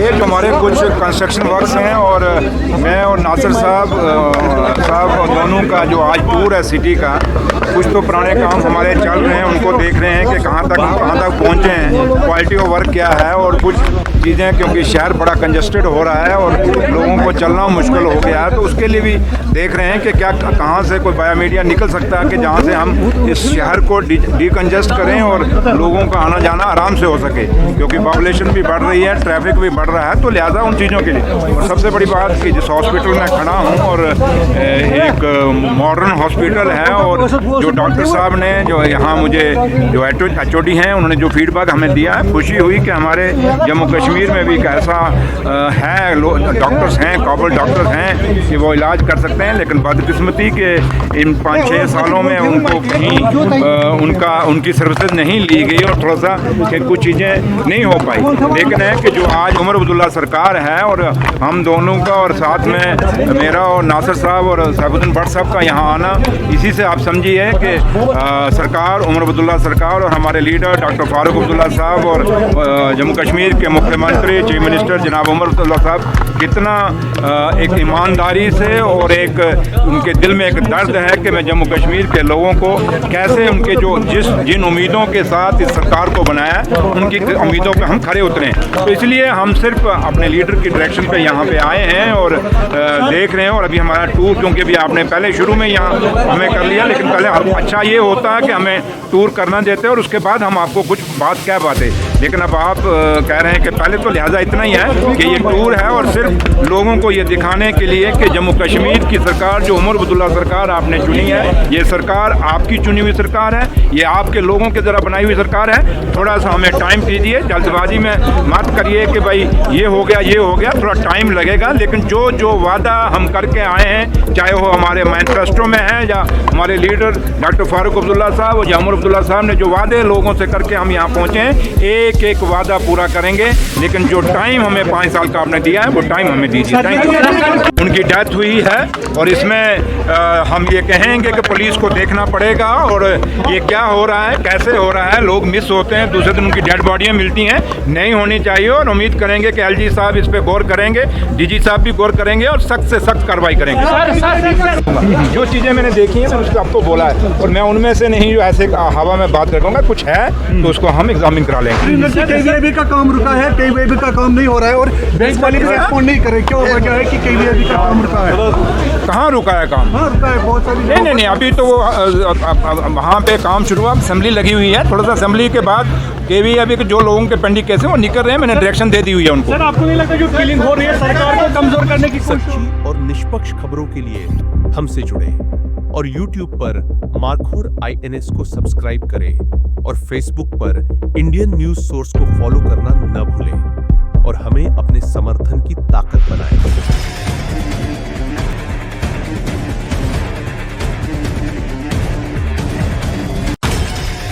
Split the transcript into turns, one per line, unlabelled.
ये जो हमारे कुछ कंस्ट्रक्शन वर्क्स हैं और मैं और नासिर साहब दोनों का जो आज टूर है सिटी का, कुछ तो पुराने काम हमारे चल रहे हैं, उनको देख रहे हैं कि कहाँ तक पहुँचे हैं, क्वालिटी ऑफ वर्क क्या है, और कुछ चीज़ें क्योंकि शहर बड़ा कंजस्टेड हो रहा है और लोगों को चलना मुश्किल हो गया है, तो उसके लिए भी देख रहे हैं कि क्या कहाँ से कोई बायो मीडिया निकल सकता है कि जहाँ से हम इस शहर को डिकंजस्ट करें और लोगों का आना जाना आराम से हो सके, क्योंकि पॉपुलेशन भी बढ़ रही है, ट्रैफिक भी बढ़ रहा है, तो लिहाजा उन चीज़ों के लिए। और सबसे बड़ी बात कि जिस हॉस्पिटल में खड़ा हूँ और एक मॉडर्न हॉस्पिटल है, और जो डॉक्टर साहब ने जो यहाँ मुझे जो HOD हैं उन्होंने जो फीडबैक हमें दिया है, खुशी हुई कि हमारे जम्मू कश्मीर में भी एक ऐसा है डॉक्टर्स हैं, काबिल डॉक्टर्स हैं कि वो इलाज कर सकते हैं, लेकिन बदकिस्मती के इन 5-6 सालों में उनको उनकी सर्विसेज नहीं ली गई और थोड़ा सा कि कुछ चीज़ें नहीं हो पाई। लेकिन है कि जो आज उमर अब्दुल्ला सरकार है और हम दोनों का और साथ में मेरा और नासिर साहब और सैफुद्दीन भट्ट साहब का यहाँ आना, इसी से आप समझिए कि सरकार उमर अब्दुल्ला सरकार और हमारे लीडर डॉक्टर फारूक अब्दुल्ला साहब और जम्मू कश्मीर के मुख्यमंत्री चीफ मिनिस्टर जनाब उमर अब्दुल्ला साहब कितना एक ईमानदारी से और एक उनके दिल में एक दर्द है कि मैं जम्मू कश्मीर के लोगों को कैसे उनके जो जिन उम्मीदों के साथ इस सरकार को बनाया, उनकी उम्मीदों पे हम खरे उतरे। तो इसलिए हम सिर्फ अपने लीडर की डायरेक्शन पे यहाँ पे आए हैं और देख रहे हैं। और अभी हमारा टूर, क्योंकि अभी आपने पहले शुरू में यहाँ हमें कर लिया, लेकिन पहले अच्छा ये होता है कि हमें टूर करना देते और उसके बाद हम आपको कुछ बात कह पाते, लेकिन अब आप कह रहे हैं कि पहले तो लिहाजा इतना ही है कि ये टूर है और सिर्फ लोगों को ये दिखाने के लिए कि जम्मू कश्मीर की सरकार जो उमर अब्दुल्ला सरकार आपने चुनी है, ये सरकार आपकी चुनी हुई सरकार है, ये आपके लोगों के ज़रा बनाई हुई सरकार है। थोड़ा सा हमें टाइम दीजिए, जल्दबाजी में मत करिए कि भाई ये हो गया, थोड़ा टाइम लगेगा। लेकिन जो वादा हम करके आए हैं, चाहे वो हमारे मैनिफेस्टो में है या हमारे लीडर डॉक्टर फारूक अब्दुल्ला साहब और उमर अब्दुल्ला साहब ने जो वादे लोगों से करके हम यहाँ पहुँचे हैं, एक एक वादा पूरा करेंगे। लेकिन जो टाइम हमें 5 साल का आपने दिया है, वो टाइम हमें दीजिए। उनकी डेथ हुई है और इसमें हम ये कहेंगे कि पुलिस को देखना पड़ेगा और ये क्या हो रहा है, कैसे हो रहा है। लोग मिस होते हैं, दूसरे दिन उनकी डेड बॉडियाँ मिलती हैं, नहीं होनी चाहिए। और उम्मीद करेंगे कि LG साहब इस पर गौर करेंगे, DG साहब भी गौर करेंगे और सख्त से सख्त कार्रवाई करेंगे। जो चीज़ें मैंने देखी हैं मैंने उसको आपको बोला है, और मैं उनमें से नहीं जो ऐसे हवा में बात करूँगा, कुछ है तो उसको हम एग्जामिन करा लेंगे।
KVIB का काम रुका है, KVIB का काम नहीं हो रहा है और बैंक वाले भी रिस्पॉन्ड नहीं कर रहे, क्यों वजह है कि KVIB का काम रुका है?
कहाँ रुका है काम?
हाँ रुका है, बहुत सारी
नहीं, अभी तो वो वहाँ पे काम शुरू हुआ, असेंबली लगी हुई है, थोड़ा सा असेंबली के बाद KVIB के जो लोगों के पेंडिंग केस हैं वो निकल रहे हैं, मैंने डायरेक्शन दे दी हुई है उनको।
सर, आपको नहीं लगता जो किलिंग हो रही है सरकार को कमजोर करने की कोशिश?
सच्ची और निष्पक्ष खबरों के लिए हमसे जुड़े और YouTube पर मारखोर INS को सब्सक्राइब करें और Facebook पर इंडियन न्यूज सोर्स को फॉलो करना न भूलें और हमें अपने समर्थन की ताकत बनाएं।